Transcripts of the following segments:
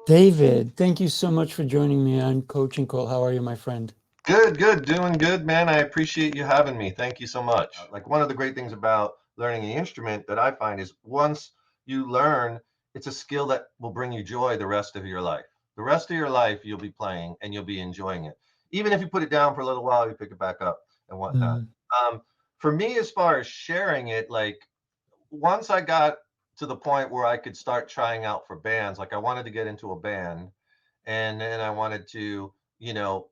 David, thank you so much for joining me on Coaching Call. How are you, my friend? Good, good, doing good, man. I appreciate you having me. Thank you so much. Like one of the great things about learning the instrument that I find is once you learn, it's a skill that will bring you joy the rest of your life. The rest of your life, you'll be playing and you'll be enjoying it. Even if you put it down for a little while, you pick it back up and whatnot. Mm, Um, for me, as far as sharing it, like once I got to the point where I could start trying out for bands, like I wanted to get into a band and then I wanted to,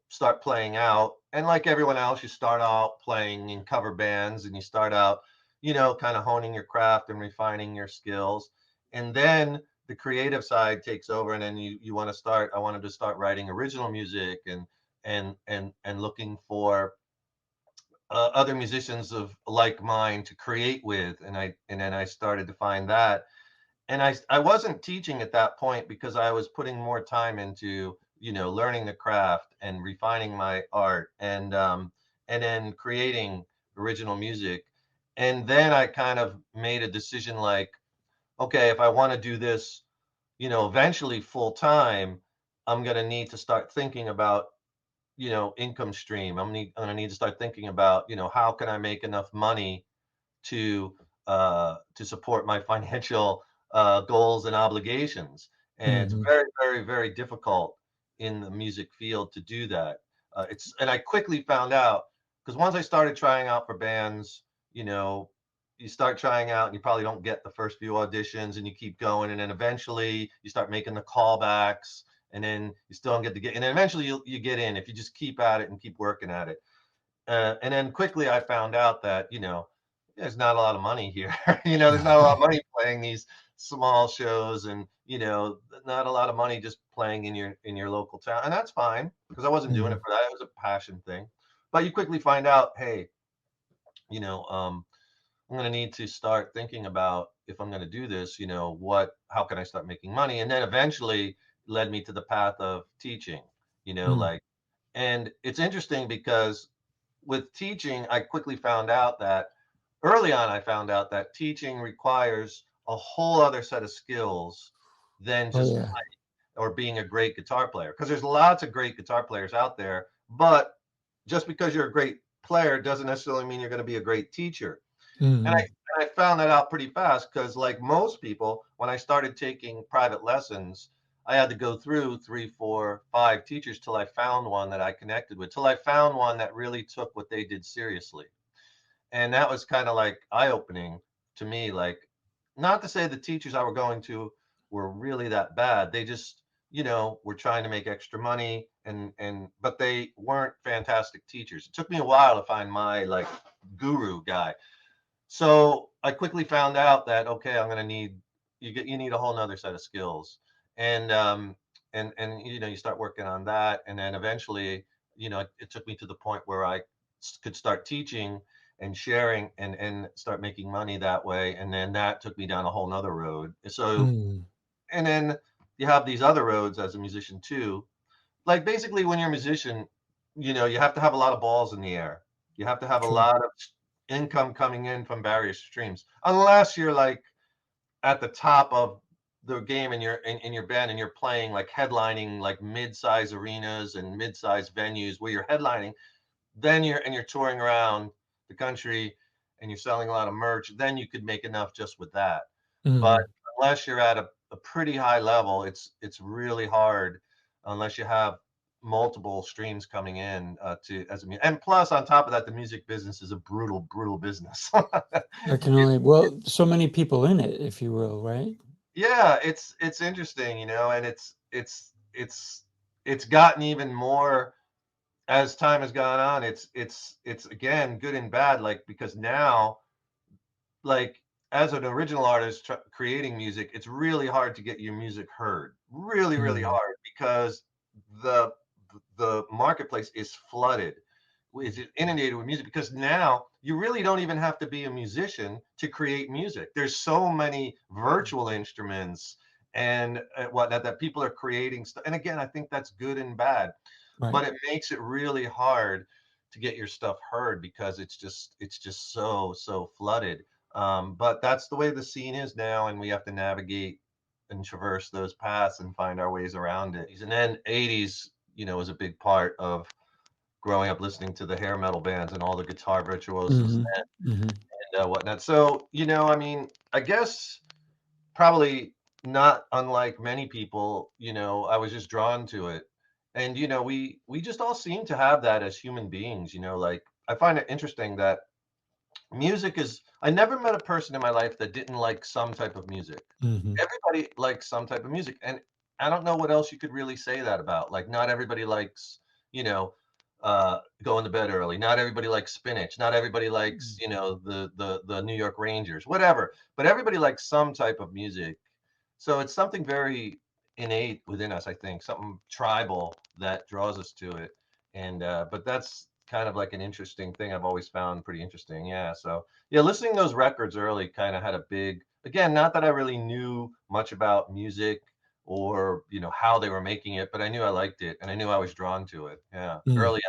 start playing out. And like everyone else, you start out playing in cover bands and you start out, kind of honing your craft and refining your skills. And then the creative side takes over and then you want to start, I wanted to start writing original music and looking for other musicians of like mind to create with, and then I started to find that, and I wasn't teaching at that point because I was putting more time into learning the craft and refining my art and then creating original music, and then I kind of made a decision like, okay, if I want to do this eventually full time, I'm going to need to start thinking about income stream. I'm gonna need to start thinking about, how can I make enough money to to support my financial goals and obligations. And it's mhm. very, very, very difficult in the music field to do that. And I quickly found out because once I started trying out for bands, you know, you start trying out and you probably don't get the first few auditions and you keep going and then eventually you start making the callbacks and then you still don't get to get and then eventually you get in if you just keep at it and keep working at it. And then quickly I found out that, there's not a lot of money here. There's not a lot of money playing these small shows and, not a lot of money just playing in your local town. And that's fine because I wasn't doing it Mm, for that. It was a passion thing. But you quickly find out, hey, you know, um, I'm going to need to start thinking about if I'm going to do this, how can I start making money? And then eventually led me to the path of teaching, mm. like, and it's interesting because with teaching, I quickly found out that early on, I found out that teaching requires a whole other set of skills than Oh, just yeah. or being a great guitar player. Because there's lots of great guitar players out there, but just because you're a great player doesn't necessarily mean you're going to be a great teacher. And I, Mhm. and I found that out pretty fast because, like most people, when I started taking private lessons, I had to go through 3, 4, 5 teachers till I found one that I connected with, till I found one that really took what they did seriously. And that was kind of like eye opening to me. Like, not to say the teachers I were going to were really that bad. They just, were trying to make extra money but they weren't fantastic teachers. It took me a while to find my like guru guy. So I quickly found out that okay, I'm gonna need you need a whole nother set of skills, and you start working on that, and then eventually it took me to the point where I could start teaching and sharing and start making money that way, and then that took me down a whole nother road. So Mm. and then you have these other roads as a musician too. Like basically when you're a musician, you have to have a lot of balls in the air. You have to have a True. lot of income coming in from various streams. Unless you're like at the top of the game in your band and you're playing like headlining like mid-size arenas and mid-size venues where you're headlining, then you're touring around the country and you're selling a lot of merch, then you could make enough just with that. But Mhm. unless you're at a pretty high level, it's really hard unless you have multiple streams coming in to as a and plus on top of that, the music business is a brutal, brutal business. I can It, only, well, so many people in it, if you will, right? yeah, it's interesting, and it's gotten even more as time has gone on. It's again good and bad, like because now like as an original artist creating music, it's really hard to get your music heard. Really, really Mm. hard because the the marketplace is flooded, is inundated with music because now you really don't even have to be a musician to create music. There's so many virtual instruments and whatnot that people are creating stuff. And again, I think that's good and bad, Right. but it makes it really hard to get your stuff heard because it's just so flooded. But that's the way the scene is now, and we have to navigate. and traverse those paths and find our ways around it. And then 80s, was a big part of growing up listening to the hair metal bands and all the guitar virtuosos Hmm. Hmm. and whatnot. So, I mean, I guess probably not unlike many people, I was just drawn to it. And, we just all seem to have that as human beings, like I find it interesting that music is, I never met a person in my life that didn't like some type of music. Hmm. Everybody likes some type of music. And I don't know what else you could really say that about. Like, not everybody likes, going to bed early. Not everybody likes spinach. Not everybody likes, the New York Rangers, whatever. But everybody likes some type of music. So it's something very innate within us, I think, something tribal that draws us to it. And but that's kind of like an interesting thing I've always found pretty interesting. Yeah. So yeah, listening to those records early kind of had a big, again, not that I really knew much about music or how they were making it, but I knew I liked it and I knew I was drawn to it. Yeah, Mm. early